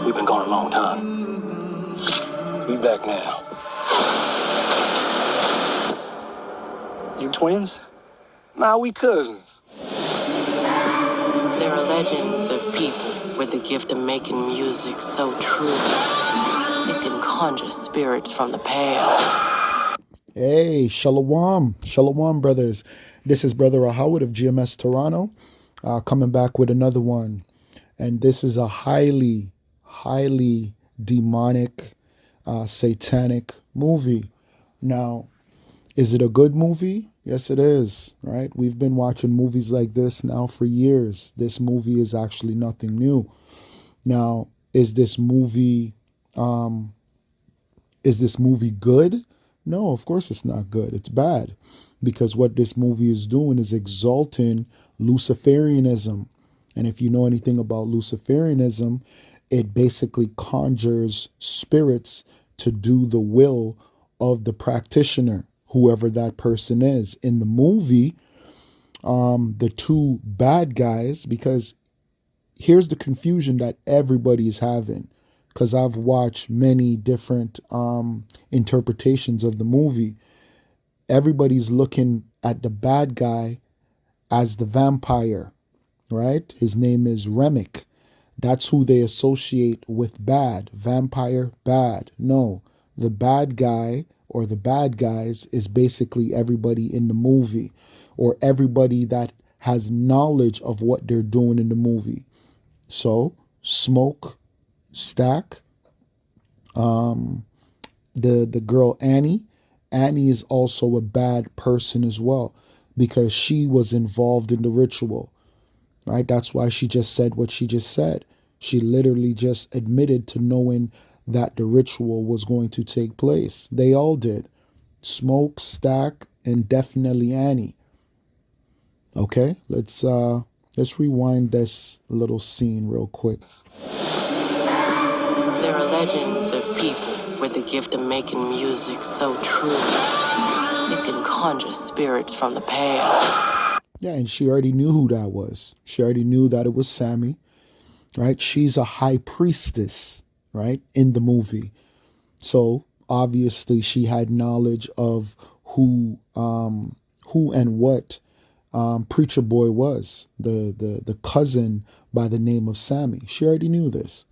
We've been gone a long time. We back now. You twins? Nah, we cousins. There are legends of people with the gift of making music so true it can conjure spirits from the past. Hey, Shalom. Shalom, brothers. This is Brother Howard of GMS Toronto, coming back with another one. And this is a highly demonic, satanic movie. Now, is it a good movie? Yes, it is, right? We've been watching movies like this now for years. This movie is actually nothing new. Now, is this movie good? No, of course it's not good. It's bad, because what this movie is doing is exalting Luciferianism. And if you know anything about Luciferianism, it basically conjures spirits to do the will of the practitioner, whoever that person is. In the movie, the two bad guys, because here's the confusion that everybody's having, because I've watched many different interpretations of the movie. Everybody's looking at the bad guy as the vampire, right? His name is Remick. That's who they associate with bad. Vampire, bad. No, the bad guy or the bad guys is basically everybody in the movie, or everybody that has knowledge of what they're doing in the movie. So, Smoke, Stack, the girl Annie. Annie is also a bad person as well, because she was involved in the ritual, right? That's why she just said what she just said. She literally just admitted to knowing that the ritual was going to take place. They all did. Smoke, Stack, and definitely Annie. Okay, let's rewind this little scene real quick. There are legends of people with the gift of making music so true it can conjure spirits from the past. Yeah, and she already knew who that was. She already knew that it was Sammy, right? She's a high priestess, right, in the movie. So obviously she had knowledge of who and what Preacher Boy was, the cousin by the name of Sammy. She already knew this.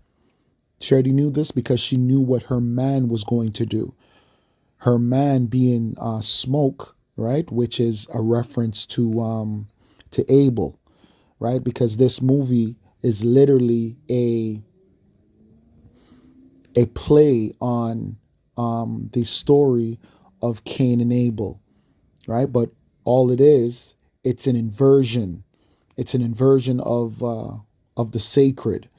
She already knew this because she knew what her man was going to do. Her man being Smoke, right, which is a reference to Abel, right? Because this movie is literally a play on the story of Cain and Abel, right? But all it is, it's an inversion. It's an inversion of the sacred.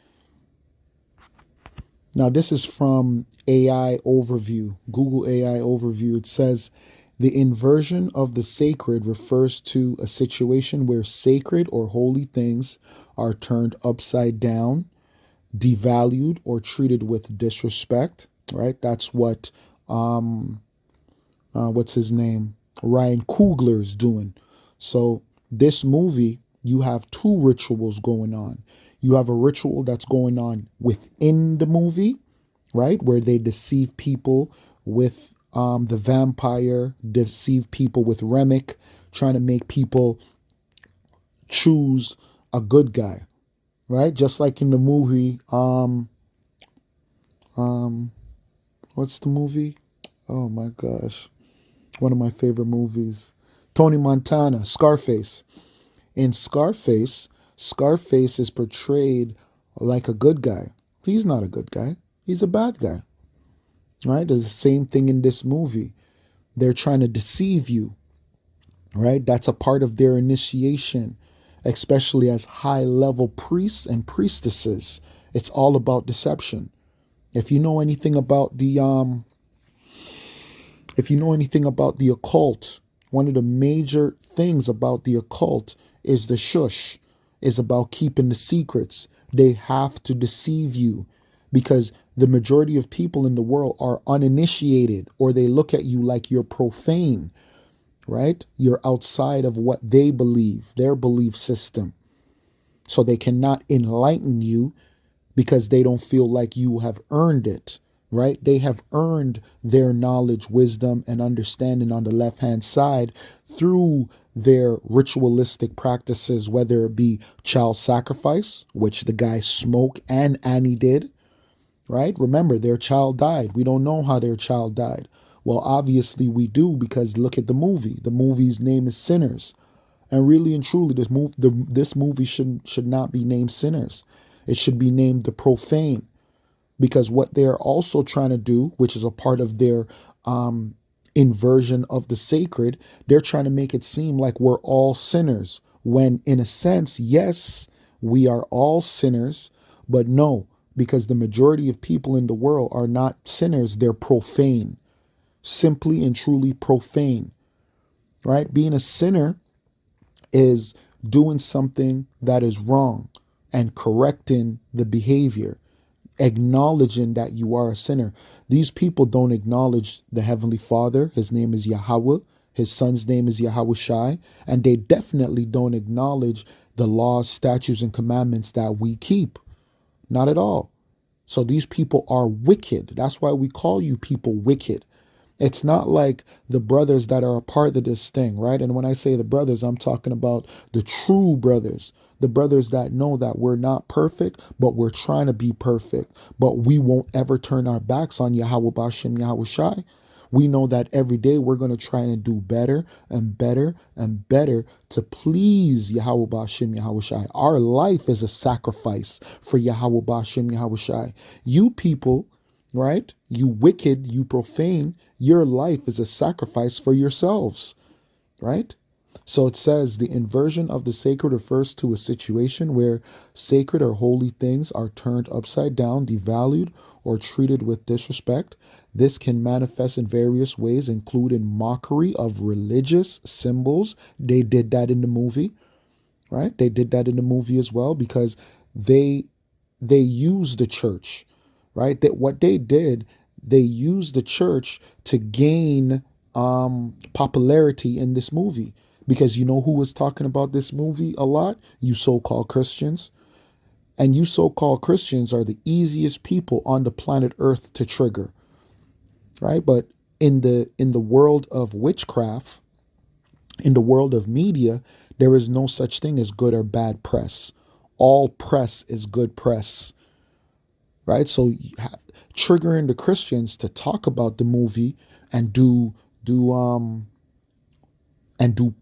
Now, this is from AI Overview, Google AI Overview. It says, the inversion of the sacred refers to a situation where sacred or holy things are turned upside down, devalued, or treated with disrespect, right? That's what, what's his name? Ryan Coogler's doing. So this movie, you have two rituals going on. You have a ritual that's going on within the movie, right? Where they deceive people with the vampire, deceive people with Remick, trying to make people choose a good guy, right? Just like in the movie, what's the movie? Oh my gosh. One of my favorite movies. Tony Montana, Scarface. In Scarface is portrayed like a good guy. He's not a good guy. He's a bad guy. Right? It's the same thing in this movie. They're trying to deceive you. Right? That's a part of their initiation, especially as high-level priests and priestesses. It's all about deception. If you know anything about the occult, one of the major things about the occult is the shush, is about keeping the secrets. They have to deceive you because the majority of people in the world are uninitiated, or they look at you like you're profane, right? You're outside of what they believe, their belief system. So they cannot enlighten you because they don't feel like you have earned it, right? They have earned their knowledge, wisdom, and understanding on the left hand side through their ritualistic practices, whether it be child sacrifice, which the guy Smoke and Annie did, right? Remember, their child died. We don't know how their child died. Well, obviously we do, because look at the movie. The movie's name is Sinners. And really and truly, this movie should not be named Sinners. It should be named The Profane, because what they're also trying to do, which is a part of their inversion of the sacred, they're trying to make it seem like we're all sinners, when in a sense, yes, we are all sinners, but no, because the majority of people in the world are not sinners, they're profane, simply and truly profane, right? Being a sinner is doing something that is wrong and correcting the behavior, acknowledging that you are a sinner. These people don't acknowledge the Heavenly Father. His name is Yahweh. His son's name is Yahweh Shai. And they definitely don't acknowledge the laws, statutes, and commandments that we keep. Not at all. So these people are wicked. That's why we call you people wicked. It's not like the brothers that are a part of this thing, right? And when I say the brothers, I'm talking about the true brothers, the brothers that know that we're not perfect, but we're trying to be perfect. But we won't ever turn our backs on Yahweh Bashem, Yahweh Shai. We know that every day we're going to try and do better and better and better to please Yahweh Bashem, Yahweh Shai. Our life is a sacrifice for Yahweh Bashem, Yahweh Shai. You people, right? You wicked, you profane, your life is a sacrifice for yourselves, right? So it says the inversion of the sacred refers to a situation where sacred or holy things are turned upside down, devalued, or treated with disrespect. This can manifest in various ways, including mockery of religious symbols. They did that in the movie, right? They did that in the movie as well, because they used the church, right? That what they did, they used the church to gain popularity in this movie. Because you know who was talking about this movie a lot? You so-called Christians. And you so-called Christians are the easiest people on the planet Earth to trigger, right? But in the world of witchcraft, in the world of media, there is no such thing as good or bad press. All press is good press, right? So triggering the Christians to talk about the movie and do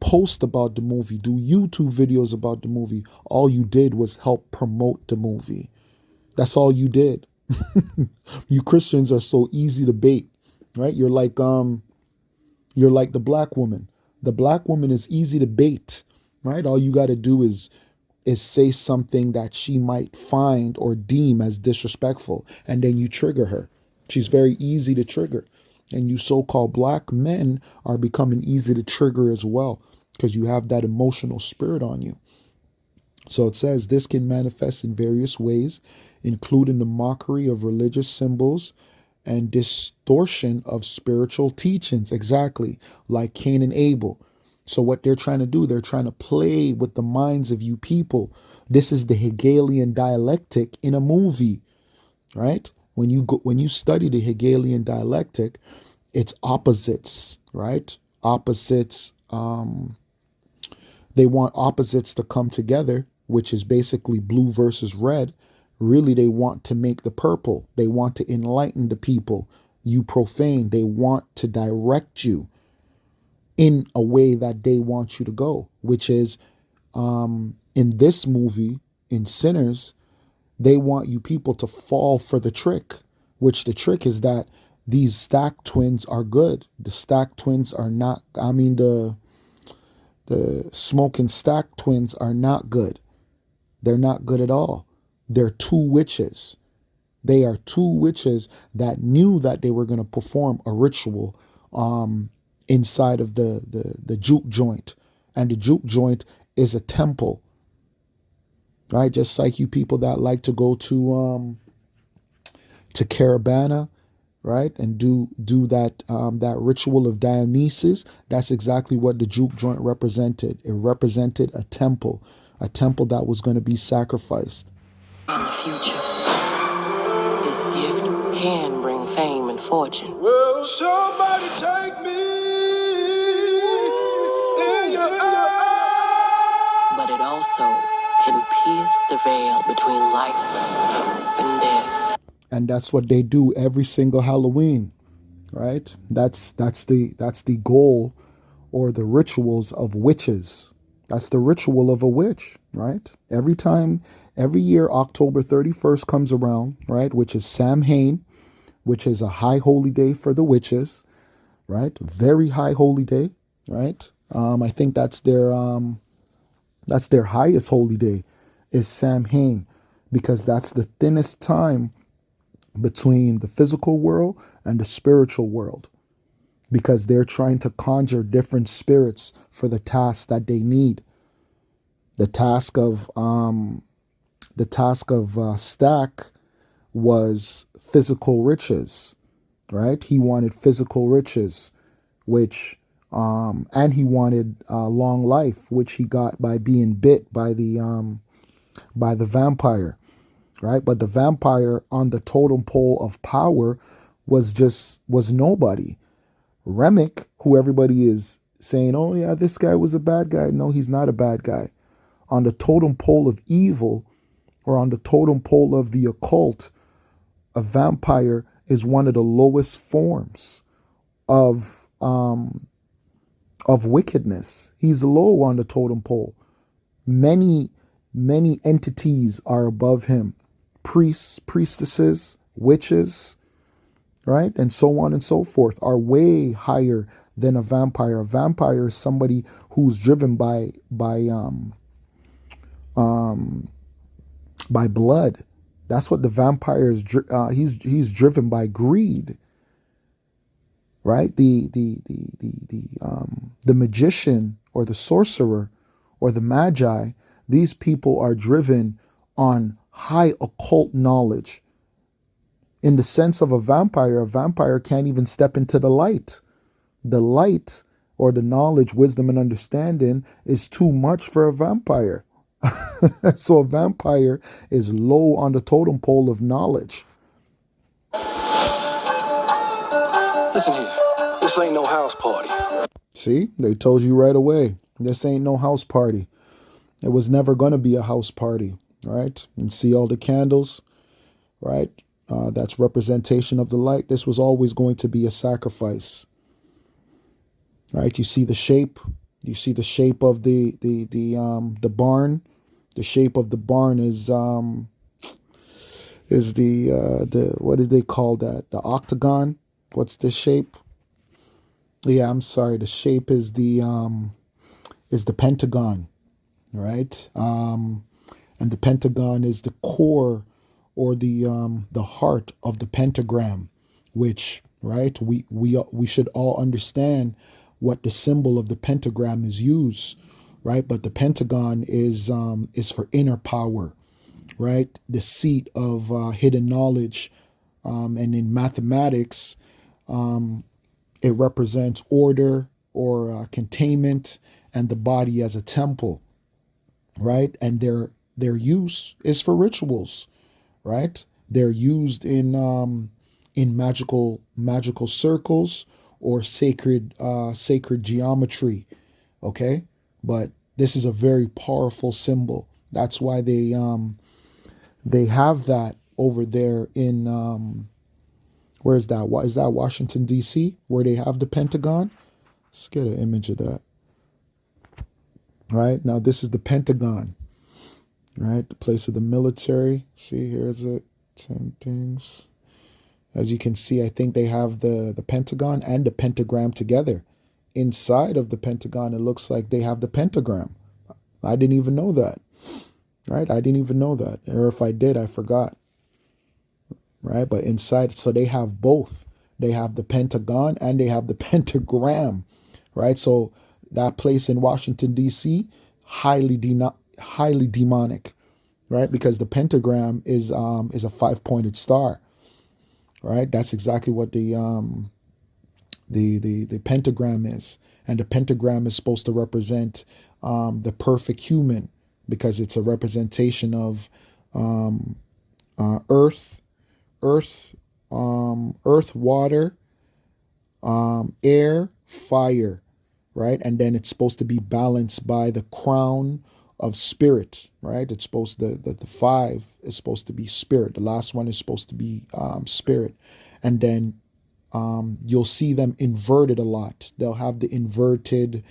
post about the movie, do YouTube videos about the movie. All you did was help promote the movie. That's all you did. You Christians are so easy to bait, right? You're like the black woman. The black woman is easy to bait, right? All you got to do is say something that she might find or deem as disrespectful, and then you trigger her. She's very easy to trigger. And you so-called black men are becoming easy to trigger as well, because you have that emotional spirit on you. So it says this can manifest in various ways, including the mockery of religious symbols and distortion of spiritual teachings. Exactly, like Cain and Abel. So what they're trying to do, they're trying to play with the minds of you people. This is the Hegelian dialectic in a movie, right? When you study the Hegelian dialectic, it's opposites, right? Opposites. They want opposites to come together, which is basically blue versus red. Really, they want to make the purple. They want to enlighten the people. You profane. They want to direct you in a way that they want you to go, which is in this movie, in Sinners, they want you people to fall for the trick, which the trick is that these Stack twins are good. The Stack twins are not, the Smoke and Stack twins are not good. They're not good at all. They're two witches. They are two witches that knew that they were going to perform a ritual inside of the juke joint. And the juke joint is a temple. Right, just like you people that like to go to Caravana, right, and do that that ritual of Dionysus. That's exactly what the juke joint represented. It represented a temple that was going to be sacrificed. In the future, gift can bring fame and fortune. Well, somebody take me in your arms. But it also can pierce the veil between life and death. And that's what they do every single Halloween, right? That's the goal or the rituals of witches. That's the ritual of a witch, right? Every year, October 31st comes around, right? Which is Samhain, which is a high holy day for the witches, right? Very high holy day, right? I think that's their highest holy day is Samhain, because that's the thinnest time between the physical world and the spiritual world, because they're trying to conjure different spirits for the task that they need. The task of Stack was physical riches, right? He wanted physical riches, which and he wanted long life, which he got by being bit by the vampire, right? But the vampire on the totem pole of power was nobody. Remick, who everybody is saying, oh yeah, this guy was a bad guy. No, he's not a bad guy. On the totem pole of evil, or on the totem pole of the occult, a vampire is one of the lowest forms of wickedness. He's low on the totem pole. Many entities are above him. Priests, priestesses, witches, right? And so on and so forth are way higher than a vampire. A vampire is somebody who's driven by blood. That's what the vampire is. He's driven by greed, right? The magician or the sorcerer or the magi. These people are driven on high occult knowledge. In the sense of a vampire can't even step into the light. The light or the knowledge, wisdom, and understanding is too much for a vampire. So a vampire is low on the totem pole of knowledge. Listen here, this ain't no house party. See, they told you right away. This ain't no house party. It was never going to be a house party, right? And see all the candles, right? That's representation of the light. This was always going to be a sacrifice, right? You see the shape. You see the shape of the barn. The shape of the barn is the what did they call that? The octagon. What's the shape? Yeah, I'm sorry. The shape is the pentagon, right? And the pentagon is the core or the heart of the pentagram, which, right, we should all understand what the symbol of the pentagram is used, right? But the pentagon is for inner power, right? The seat of hidden knowledge, and in mathematics, it represents order or containment, and the body as a temple, right? And their use is for rituals, right? They're used in magical circles or sacred geometry, okay? But this is a very powerful symbol. That's why they have that over there in where is that? Is that Washington D.C. where they have the Pentagon? Let's get an image of that. Right now, this is the Pentagon. Right, the place of the military. See, here's it. 10 things. As you can see, I think they have the Pentagon and the pentagram together. Inside of the Pentagon, it looks like they have the pentagram. I didn't even know that. Right, I didn't even know that. Or if I did, I forgot. Right, but inside, so they have both. They have the Pentagon and they have the pentagram. Right, so that place in Washington D.C. highly demonic, right? Because the pentagram is a 5-pointed star, right? That's exactly what the pentagram is, and the pentagram is supposed to represent the perfect human, because it's a representation of Earth, earth, water, air, fire, right? And then it's supposed to be balanced by the crown of spirit, right? It's supposed to, the five is supposed to be spirit. The last one is supposed to be spirit. And then you'll see them inverted a lot. They'll have the inverted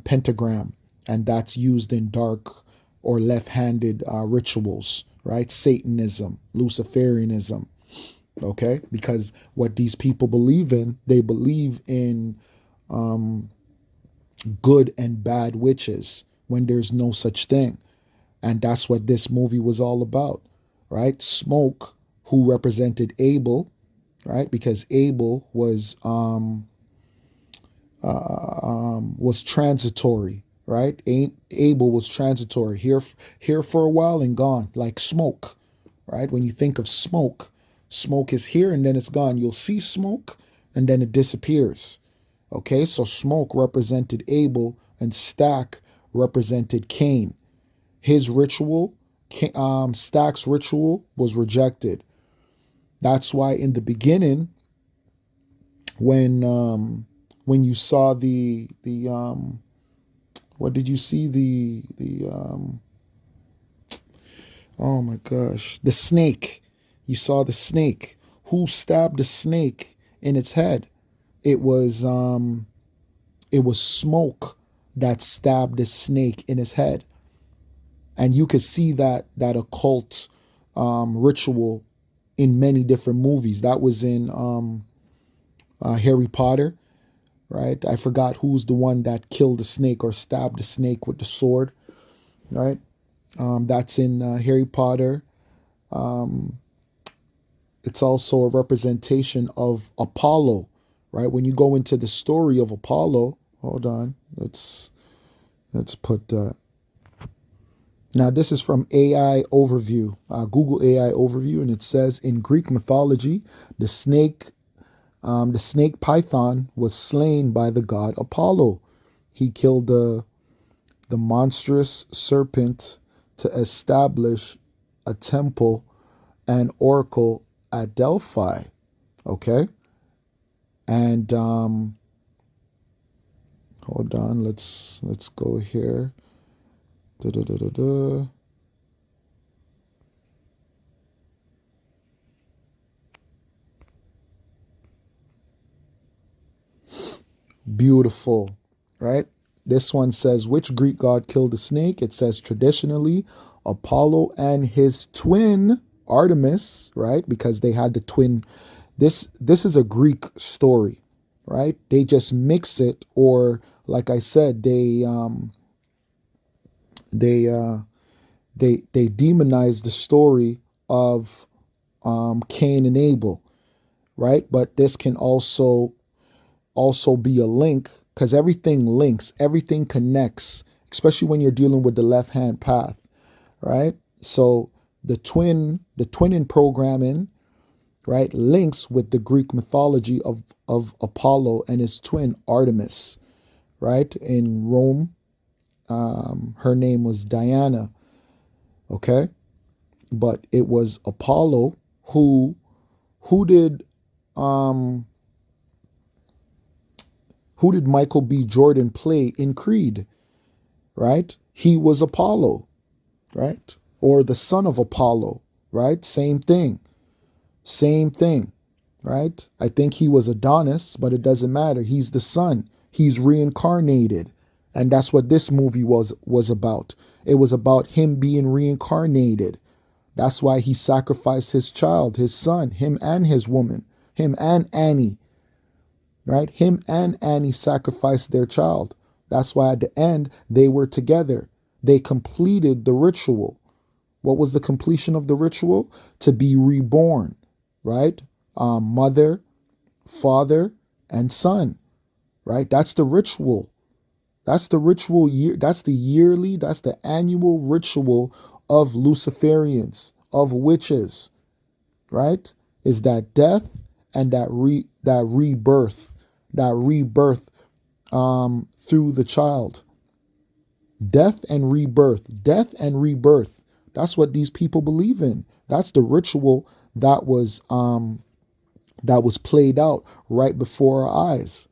pentagram, and that's used in dark or left-handed rituals, right? Satanism, Luciferianism, okay? Because what these people believe in, they believe in good and bad witches when there's no such thing. And that's what this movie was all about, right? Smoke, who represented Abel, right? Because Abel was transitory, right? Abel was transitory, here for a while and gone, like smoke, right? When you think of smoke, smoke is here and then it's gone. You'll see smoke and then it disappears. Okay, so smoke represented Abel and stack represented Cain. His ritual, Stack's ritual, was rejected. That's why in the beginning, when you saw the what did you see, the oh my gosh, the snake. You saw the snake. Who stabbed the snake in its head? It was smoke that stabbed the snake in his head. And you could see that occult ritual in many different movies. That was in Harry Potter, right? I forgot who's the one that killed the snake or stabbed the snake with the sword, right? That's in Harry Potter. It's also a representation of Apollo, right? When you go into the story of Apollo, hold on, let's put that. Now, this is from AI Overview, Google AI Overview, and it says, in Greek mythology, the snake python was slain by the god Apollo. He killed the monstrous serpent to establish a temple and oracle at Delphi. Okay, and hold on, let's go here. Beautiful, right? This one says, which Greek god killed the snake? It says traditionally Apollo and his twin Artemis, right? Because they had the twin. This is a Greek story, right? They just mix it, or like I said, they demonize the story of Cain and Abel, right? But this can also be a link, because everything links, everything connects, especially when you're dealing with the left-hand path, right? So the twinning programming, right, links with the Greek mythology of Apollo and his twin Artemis, right? In Rome, her name was Diana, okay? But it was Apollo who did Michael B. Jordan play in Creed, right? He was Apollo, right? Or the son of Apollo, right? Same thing, right? I think he was Adonis, but it doesn't matter. He's the son. He's reincarnated. And that's what this movie was about. It was about him being reincarnated. That's why he sacrificed his child, his son, him and his woman, him and Annie, right? Him and Annie sacrificed their child. That's why at the end, they were together. They completed the ritual. What was the completion of the ritual? To be reborn, right? Mother, father, and son, right? That's the ritual. That's the ritual year. That's the annual ritual of Luciferians, of witches, right? Is that death and that rebirth through the child. Death and rebirth That's what these people believe in. That's the ritual that was played out right before our eyes.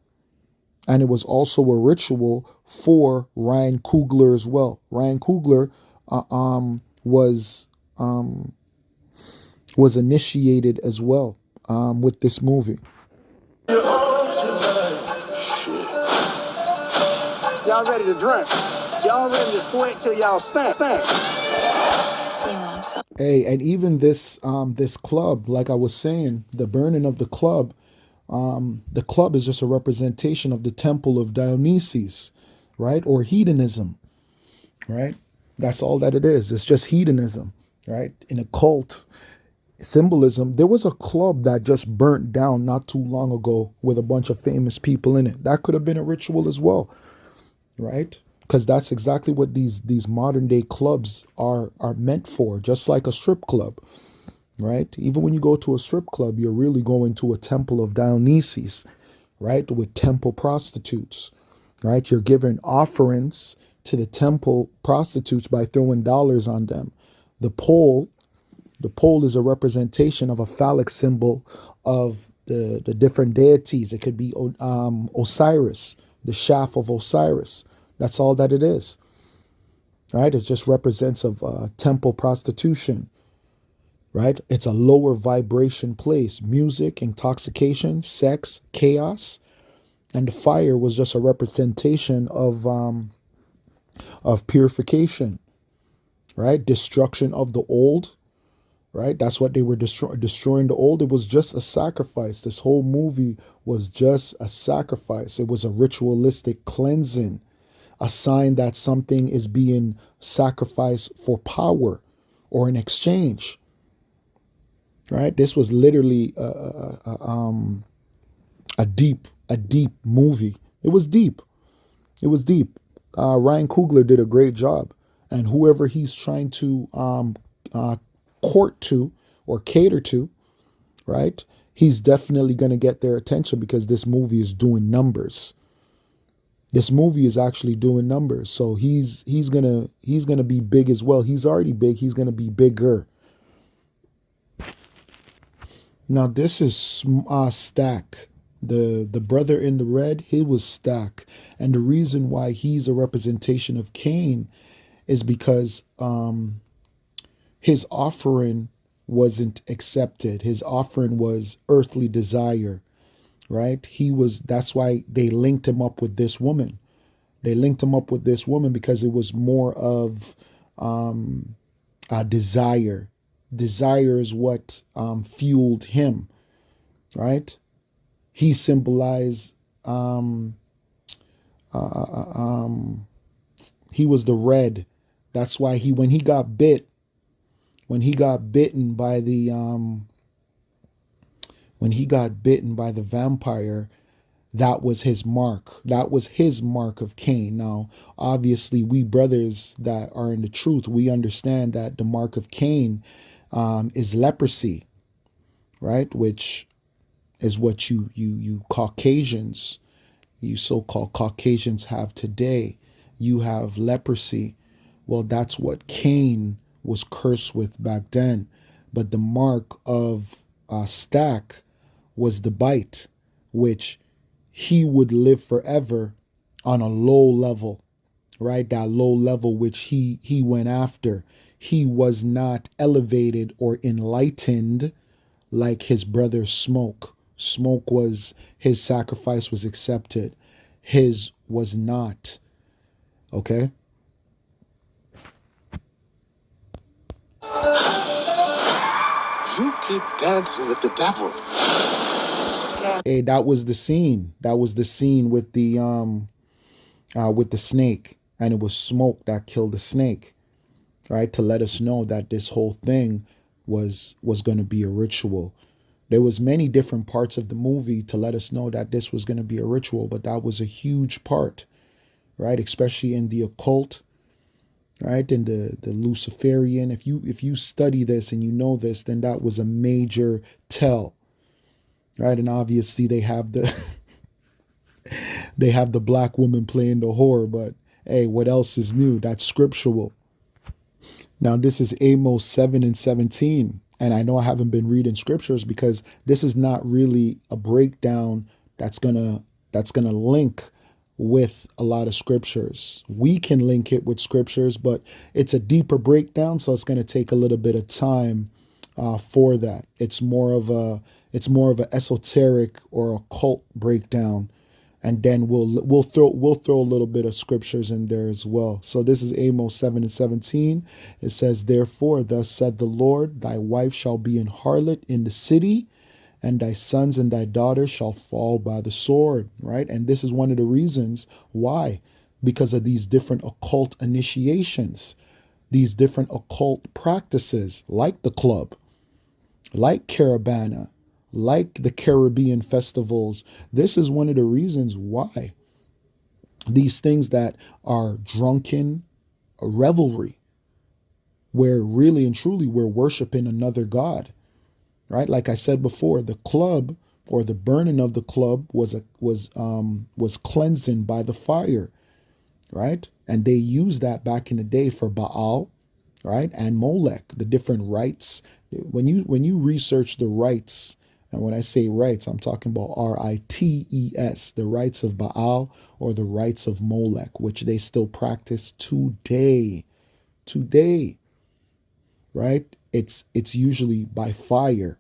And it was also a ritual for Ryan Coogler as well. Ryan Coogler was initiated as well with this movie. Y'all ready to drink? Y'all ready to sweat till y'all stank? Hey, and even this this club, like I was saying, the burning of the club is just a representation of the temple of Dionysus, right? Or hedonism, right? That's all that it is. It's just hedonism, right? In a cult symbolism, there was a club that just burnt down not too long ago with a bunch of famous people in it. That could have been a ritual as well, right? Because that's exactly what these modern day clubs are meant for, just like a strip club, right? Even when you go to a strip club, you're really going to a temple of Dionysus, right? With temple prostitutes, right? You're giving offerings to the temple prostitutes by throwing dollars on them. The pole is a representation of a phallic symbol of the different deities. It could be Osiris, the shaft of Osiris. That's all that it is, right? It just represents of temple prostitution, right? It's a lower vibration place. Music, intoxication, sex, chaos, and the fire was just a representation of purification, right? Destruction of the old, right? That's what they were destroying the old. It was just a sacrifice. This whole movie was just a sacrifice. It was a ritualistic cleansing, a sign that something is being sacrificed for power or in exchange, right? This was literally a deep movie. It was deep. It was deep. Ryan Coogler did a great job, and whoever he's trying to court to or cater to, right? He's definitely going to get their attention because this movie is doing numbers. This movie is actually doing numbers. So he's gonna be big as well. He's already big. He's gonna be bigger. Now this is Stack, the brother in the red. He was Stack, and the reason why he's a representation of Cain is because his offering wasn't accepted. His offering was earthly desire, right? That's why they linked him up with this woman. They linked him up with this woman because it was more of a desire. Desire is what fueled him, right? He symbolized, he was the red. That's why when he got bitten by the vampire, that was his mark. That was his mark of Cain. Now, obviously, we brothers that are in the truth, we understand that the mark of Cain is leprosy, right? Which is what you Caucasians, you so-called Caucasians have today. You have leprosy. Well, that's what Cain was cursed with back then. But the mark of Stack was the bite, which he would live forever on a low level, right? That low level which he went after. He was not elevated or enlightened like his brother Smoke. Smoke was, his sacrifice was accepted. His was not. Okay? You keep dancing with the devil. Hey, that was the scene. That was the scene with the snake, and it was Smoke that killed the snake, right? To let us know that this whole thing was going to be a ritual. There was many different parts of the movie to let us know that this was going to be a ritual, but that was a huge part, right? Especially in the occult, right? In the Luciferian. If you study this and you know this, then that was a major tell, right? And obviously they have the black woman playing the whore, but hey, what else is new? That's scriptural. Now, this is Amos 7 and 17. And I know I haven't been reading scriptures because this is not really a breakdown that's gonna link with a lot of scriptures. We can link it with scriptures, but it's a deeper breakdown, so it's gonna take a little bit of time for that. It's more of a esoteric or occult breakdown, and then we'll throw a little bit of scriptures in there as well. So this is Amos 7 and 17. It says, "Therefore, thus said the Lord, thy wife shall be an harlot in the city, and thy sons and thy daughters shall fall by the sword." Right? And this is one of the reasons why, because of these different occult initiations, these different occult practices, like the club, like Caravana, like the Caribbean festivals. This is one of the reasons why these things that are drunken revelry, where really and truly we're worshiping another god, right? Like I said before, the club or the burning of the club was cleansing by the fire, right? And they used that back in the day for Baal, right, and Molech, the different rites. When you research the rites, and when I say rites, I'm talking about rites, the rites of Baal or the rites of Molech, which they still practice today. Today, right? It's usually by fire,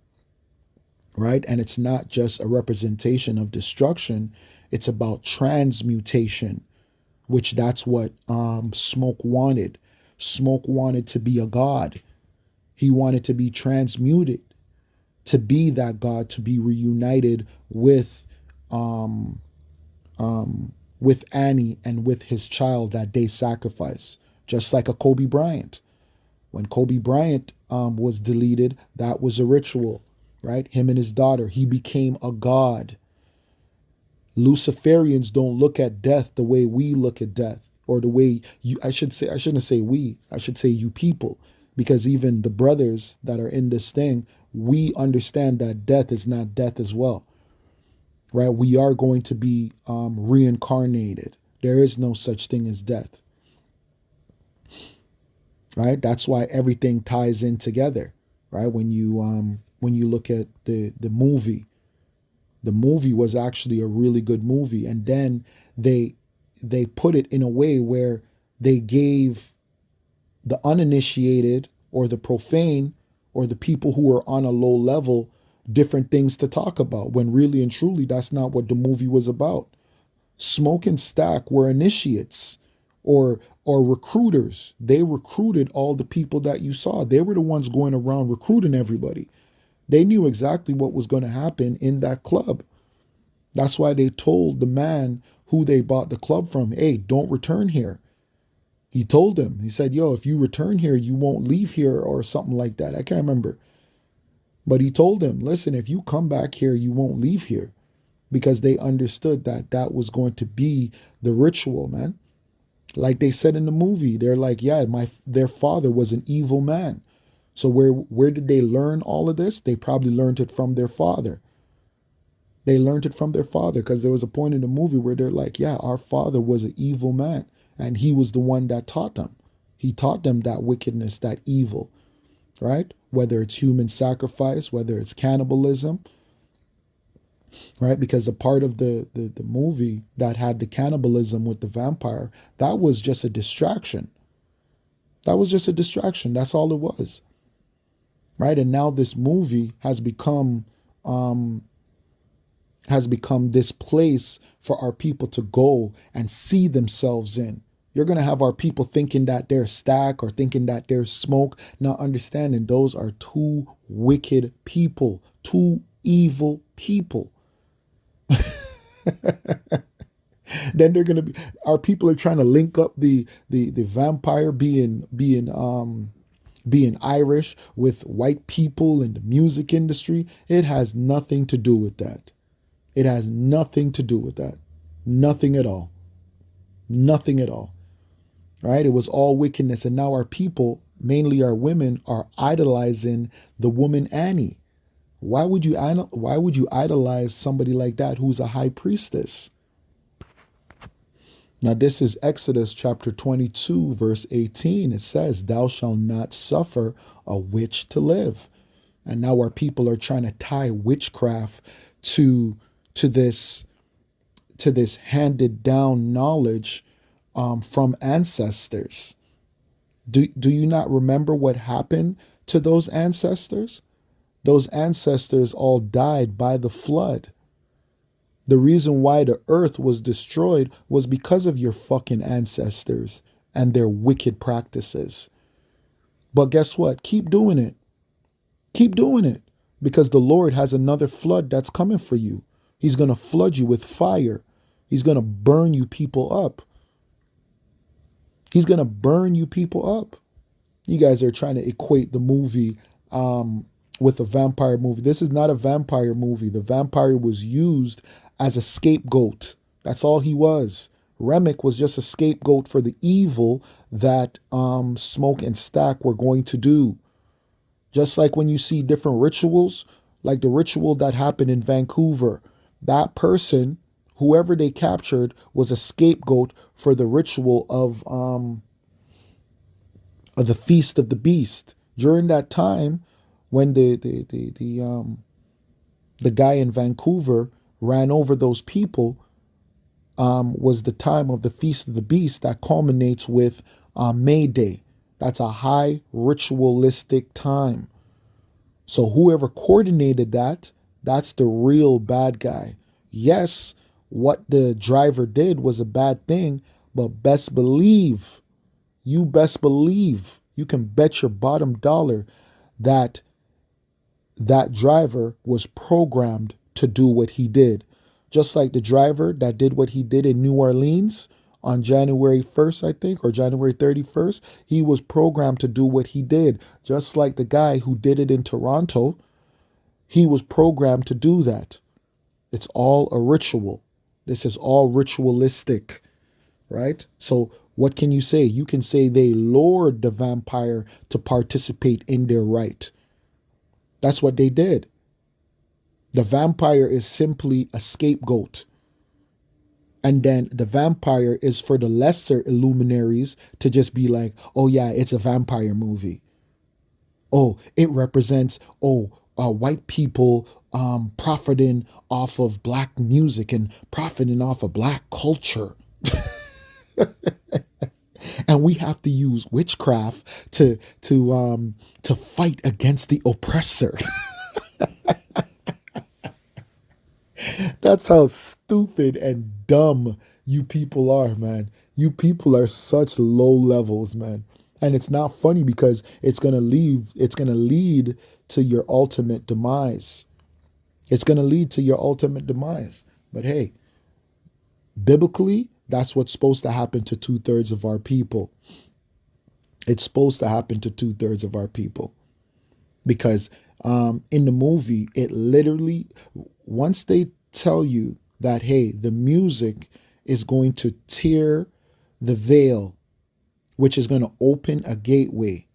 right? And it's not just a representation of destruction. It's about transmutation, which that's what Smoke wanted. Smoke wanted to be a god. He wanted to be transmuted, to be that God, to be reunited with Annie and with his child that they sacrificed, just like a Kobe Bryant. When Kobe Bryant was deleted, that was a ritual, right? Him and his daughter, he became a god. Luciferians don't look at death the way we look at death, or the way I shouldn't say we, I should say you people, because even the brothers that are in this thing, we understand that death is not death as well, right? We are going to be reincarnated. There is no such thing as death, right? That's why everything ties in together, right? When you look at the movie was actually a really good movie, and then they put it in a way where they gave the uninitiated or the profane or the people who are on a low level different things to talk about, when really and truly that's not what the movie was about. Smoke and Stack were initiates or recruiters. They recruited all the people that you saw. They were the ones going around recruiting everybody. They knew exactly what was going to happen in that club. That's why they told the man who they bought the club from, "Hey, don't return here." He told him, he said, "Yo, if you return here, you won't leave here," or something like that. I can't remember. But he told him, "Listen, if you come back here, you won't leave here," because they understood that that was going to be the ritual, man. Like they said in the movie, they're like, yeah, their father was an evil man. So where did they learn all of this? They probably learned it from their father. They learned it from their father, because there was a point in the movie where they're like, yeah, our father was an evil man, and he was the one that taught them. He taught them that wickedness, that evil, right? Whether it's human sacrifice, whether it's cannibalism, right? Because the part of the movie that had the cannibalism with the vampire, that was just a distraction. That was just a distraction. That's all it was, right? And now this movie has become this place for our people to go and see themselves in. You're going to have our people thinking that they're Stack or thinking that they're Smoke, not understanding those are two wicked people, two evil people. Then they're going to be, our people are trying to link up the vampire being Irish with white people in the music industry. It has nothing to do with that. It has nothing to do with that. Nothing at all. Nothing at all. Right? It was all wickedness. And now our people, mainly our women, are idolizing the woman Annie. Why would you idolize somebody like that who's a high priestess? Now, this is Exodus chapter 22, verse 18. It says, "Thou shalt not suffer a witch to live." And now our people are trying to tie witchcraft to to this to this handed down knowledge from ancestors. Do you not remember what happened to those ancestors? Those ancestors all died by the flood. The reason why the earth was destroyed was because of your fucking ancestors and their wicked practices. But guess what? Keep doing it. Keep doing it. Because the Lord has another flood that's coming for you. He's going to flood you with fire. He's going to burn you people up. He's going to burn you people up. You guys are trying to equate the movie with a vampire movie. This is not a vampire movie. The vampire was used as a scapegoat. That's all he was. Remick was just a scapegoat for the evil that Smoke and Stack were going to do. Just like when you see different rituals, like the ritual that happened in Vancouver, that person, whoever they captured, was a scapegoat for the ritual of the Feast of the Beast. During that time, when the guy in Vancouver ran over those people, was the time of the Feast of the Beast that culminates with May Day. That's a high ritualistic time. So whoever coordinated that, that's the real bad guy. Yes, what the driver did was a bad thing, but best believe, you can bet your bottom dollar that that driver was programmed to do what he did. Just like the driver that did what he did in New Orleans on January 1st, I think, or January 31st, he was programmed to do what he did. Just like the guy who did it in Toronto, he was programmed to do that. It's all a ritual. This is all ritualistic, right? So what can you say? You can say they lured the vampire to participate in their rite. That's what they did. The vampire is simply a scapegoat. And then the vampire is for the lesser illuminaries to just be like, oh yeah, it's a vampire movie. Oh, it represents, white people profiting off of black music and profiting off of black culture. And we have to use witchcraft to fight against the oppressor. That's how stupid and dumb you people are, man. You people are such low levels, man. And it's not funny because it's going to lead to your ultimate demise. It's going to lead to your ultimate demise. But hey, biblically, that's what's supposed to happen to 2/3 of our people. It's supposed to happen to 2/3 of our people. Because in the movie, it literally, once they tell you that, hey, the music is going to tear the veil, which is going to open a gateway,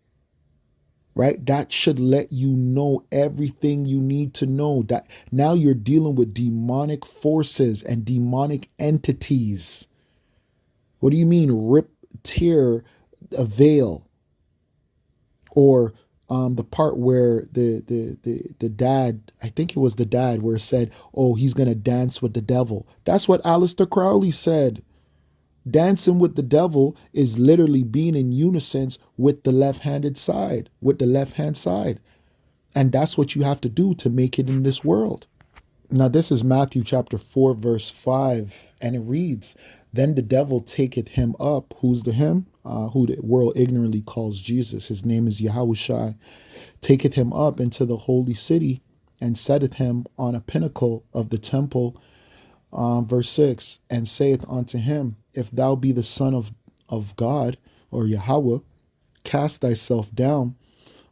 right? That should let you know everything you need to know. That now you're dealing with demonic forces and demonic entities. What do you mean tear a veil? Or the part where the dad, I think it was the dad, where it said, oh, he's going to dance with the devil. That's what Aleister Crowley said. Dancing with the devil is literally being in unison with the left-handed side, with the left-hand side. And that's what you have to do to make it in this world. Now, this is Matthew chapter 4, verse 5, and it reads, then the devil taketh him up. Who's the him? Who the world ignorantly calls Jesus. His name is Yahushua. Taketh him up into the holy city and setteth him on a pinnacle of the temple. Verse 6, and saith unto him, if thou be the Son of God, or Yahweh, cast thyself down,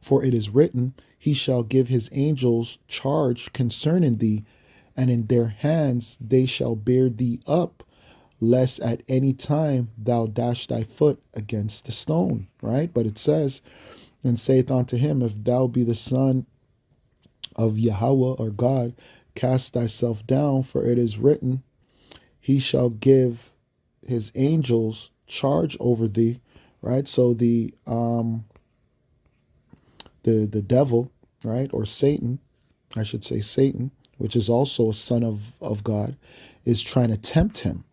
for it is written, he shall give his angels charge concerning thee, and in their hands they shall bear thee up, lest at any time thou dash thy foot against the stone, right? But it says, and saith unto him, if thou be the Son of Yahweh or God, cast thyself down, for it is written, he shall give his angels charge over thee, right? So the devil, right, or Satan, I should say Satan, which is also a son of God, is trying to tempt him.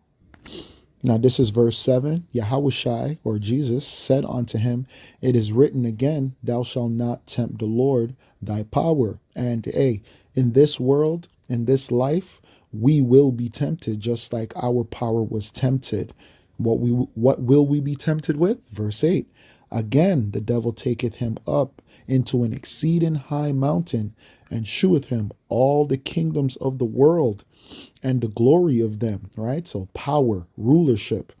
Now this is verse 7. Yahushai, or Jesus, said unto him, it is written again, thou shalt not tempt the Lord thy power. And in this world, in this life, we will be tempted just like our power was tempted. What will we be tempted with? Verse 8. Again, the devil taketh him up into an exceeding high mountain, and sheweth him all the kingdoms of the world and the glory of them, right? So power, rulership.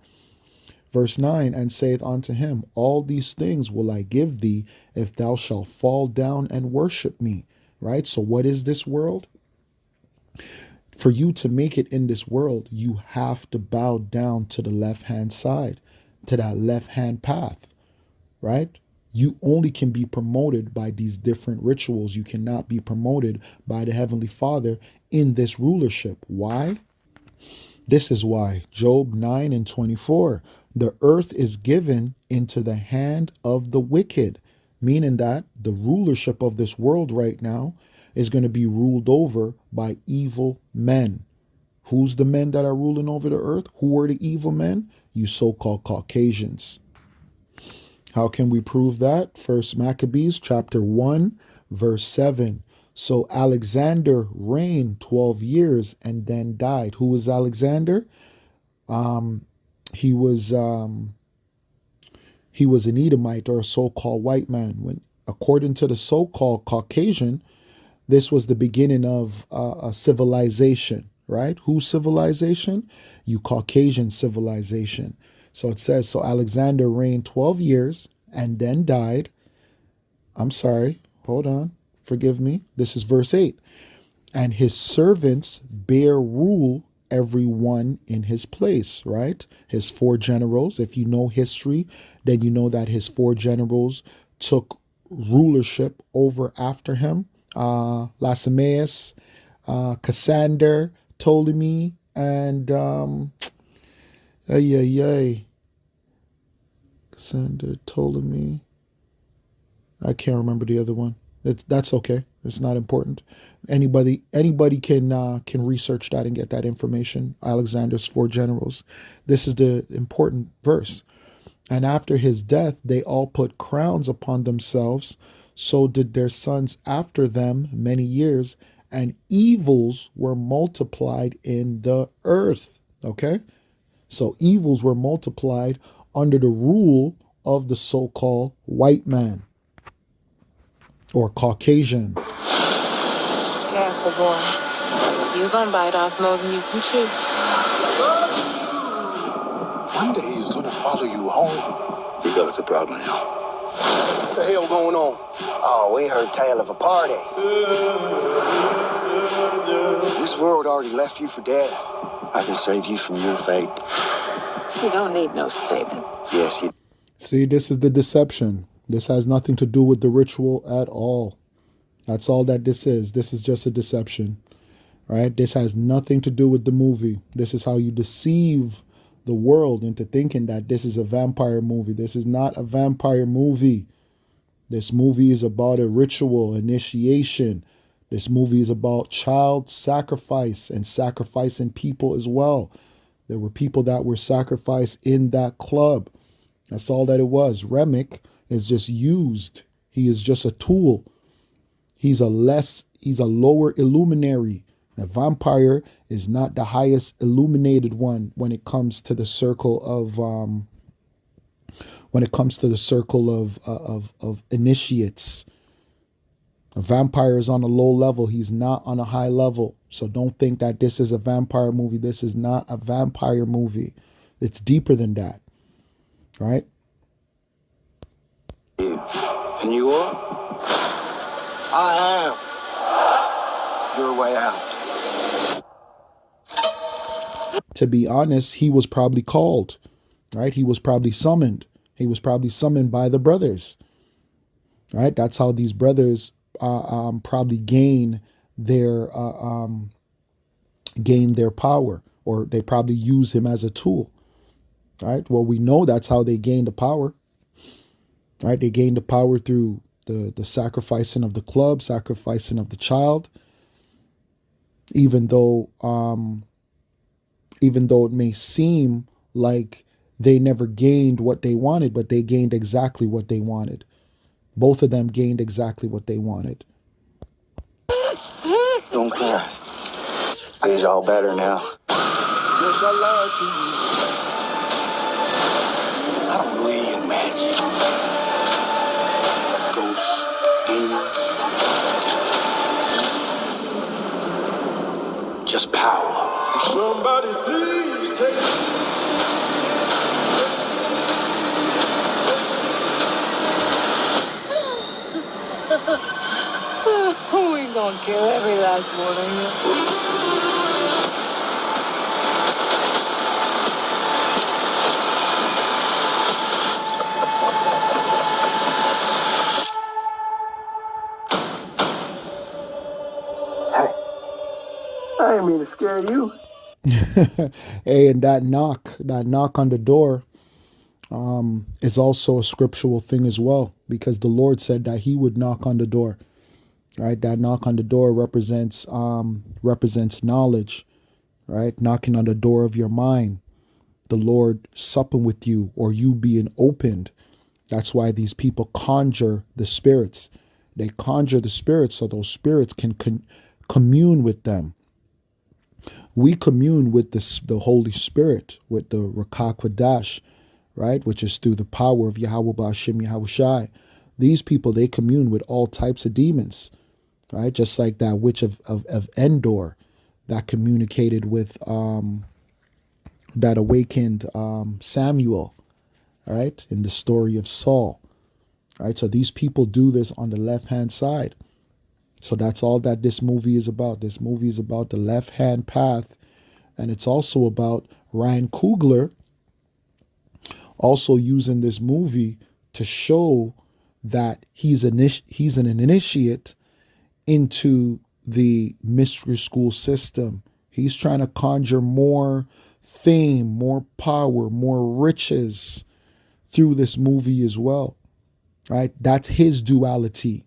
Verse 9, and saith unto him, all these things will I give thee if thou shalt fall down and worship me, right? So what is this world? For you to make it in this world, you have to bow down to the left-hand side, to that left-hand path, right? You only can be promoted by these different rituals. You cannot be promoted by the Heavenly Father in this rulership. Why? This is why. Job 9:24. The earth is given into the hand of the wicked, meaning that the rulership of this world right now is going to be ruled over by evil men. Who's the men that are ruling over the earth? Who are the evil men? You so-called Caucasians. How can we prove that? First Maccabees chapter 1, verse 7. So Alexander reigned 12 years and then died. Who was Alexander? He was an Edomite, or a so-called white man. When, according to the so-called Caucasian, this was the beginning of a civilization, right? Whose civilization? You Caucasian civilization. So it says, so Alexander reigned 12 years and then died. I'm sorry, hold on, forgive me. This is verse 8. And his servants bear rule, every one in his place, right? His 4 generals. If you know history, then you know that his 4 generals took rulership over after him. Lacenaeus, Cassander, Ptolemy, and Cassander, Ptolemy. I can't remember the other one. That's okay. It's not important. Anybody can research that and get that information. Alexander's 4 generals. This is the important verse. And after his death, they all put crowns upon themselves. So did their sons after them many years, and evils were multiplied in the earth. Okay? So evils were multiplied under the rule of the so-called white man or Caucasian. Careful, boy. You gonna bite off more than you can chew. One day he's gonna follow you home. We got us a problem now. What the hell going on? Oh, we heard tale of a party. This world already left you for dead. I can save you from your fate. You don't need no saving. Yes, you. See, this is the deception. This has nothing to do with the ritual at all. That's all that this is. This is just a deception, right? This has nothing to do with the movie. This is how you deceive the world into thinking that this is a vampire movie. This is not a vampire movie. This movie is about a ritual, initiation. This movie is about child sacrifice and sacrificing people as well. There were people that were sacrificed in that club. That's all that it was. Remick is just used. He is just a tool. He's a lower illuminary. A vampire is not the highest illuminated one when it comes to the circle of initiates. A vampire is on a low level. He's not on a high level. So don't think that this is a vampire movie. This is not a vampire movie. It's deeper than that. Right? And you are? I am your way out. To be honest, he was probably called, right? He was probably summoned. He was probably summoned by the brothers, right? That's how these brothers probably gain their power, or they probably use him as a tool. right? Well, we know that's how they gained the power, right? They gained the power through the sacrificing of the club, sacrificing of the child, even though it may seem like they never gained what they wanted, but they gained exactly what they wanted. Both of them gained exactly what they wanted. Don't cry. He's all better now. Yes, I lied to you. I don't believe in magic. Ghosts, demons. Just power. Somebody please take We gonna kill every last one of you. I didn't mean to scare you. Hey, and that knock on the door is also a scriptural thing as well, because the Lord said that he would knock on the door, right? That knock on the door represents knowledge, right? Knocking on the door of your mind, the Lord supping with you, or you being opened. That's why these people conjure the spirits. They conjure the spirits so those spirits can commune with them. We commune with the Holy Spirit, with the Ruach HaKodesh, right? Which is through the power of Yahweh Ba'ashem Yahweh Shai. These people, they commune with all types of demons, right? Just like that witch of Endor that communicated with, that awakened Samuel, right? In the story of Saul, right? So these people do this on the left-hand side. So that's all that this movie is about. This movie is about the left-hand path. And it's also about Ryan Coogler also using this movie to show that he's an initiate into the mystery school system. He's trying to conjure more fame, more power, more riches through this movie as well, right? That's his duality.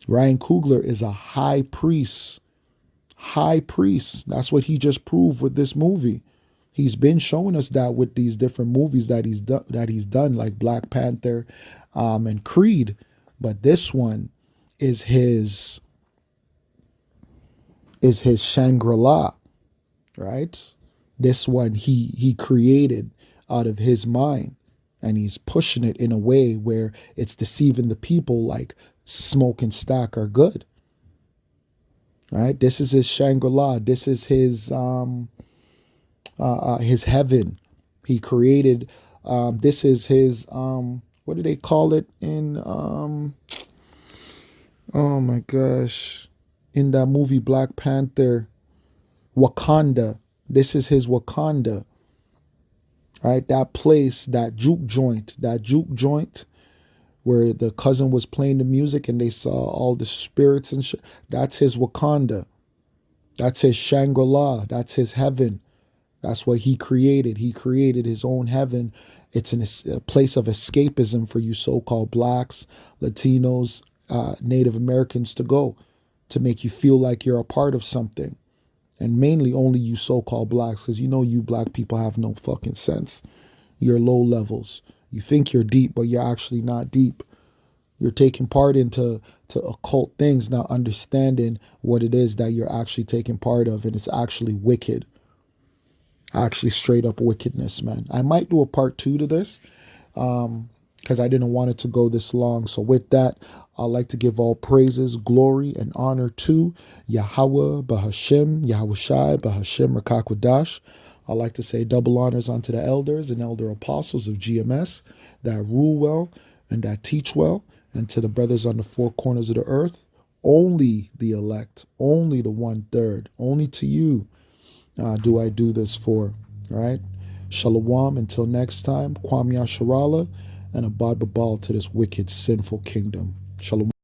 Ryan Coogler is a high priest. High priest. That's what he just proved with this movie. He's been showing us that with these different movies that he's done, like Black Panther and Creed. But this one is his Shangri-La, right? This one he created out of his mind, and he's pushing it in a way where it's deceiving the people, like smoke and stack are good, right? This is his Shangri-La. This is his heaven. He created. This is his. What do they call it in? Oh my gosh, in that movie Black Panther, Wakanda. This is his Wakanda. Right, that place, that juke joint, where the cousin was playing the music and they saw all the spirits and shit. That's his Wakanda. That's his Shangri-La. That's his heaven. That's what he created. He created his own heaven. It's a place of escapism for you so-called blacks, Latinos, Native Americans to go, to make you feel like you're a part of something. And mainly only you so-called blacks, because you know you black people have no fucking sense. You're low levels. You think you're deep, but you're actually not deep. You're taking part into occult things, not understanding what it is that you're actually taking part of, and it's actually wicked. Actually straight up wickedness, man. I might do a part 2 to this, because I didn't want it to go this long. So with that, I'd like to give all praises, glory, and honor to Yahweh, Bahashem, Yahweh Shai, Bahashem, Ruach HaKodesh. I'd like to say double honors unto the elders and elder apostles of GMS that rule well and that teach well, and to the brothers on the four corners of the earth, only the elect, only the 1/3, only to you do I do this for, right? Shalom, until next time, Kwam Yasharala, and Abad Babal to this wicked, sinful kingdom. Shalom.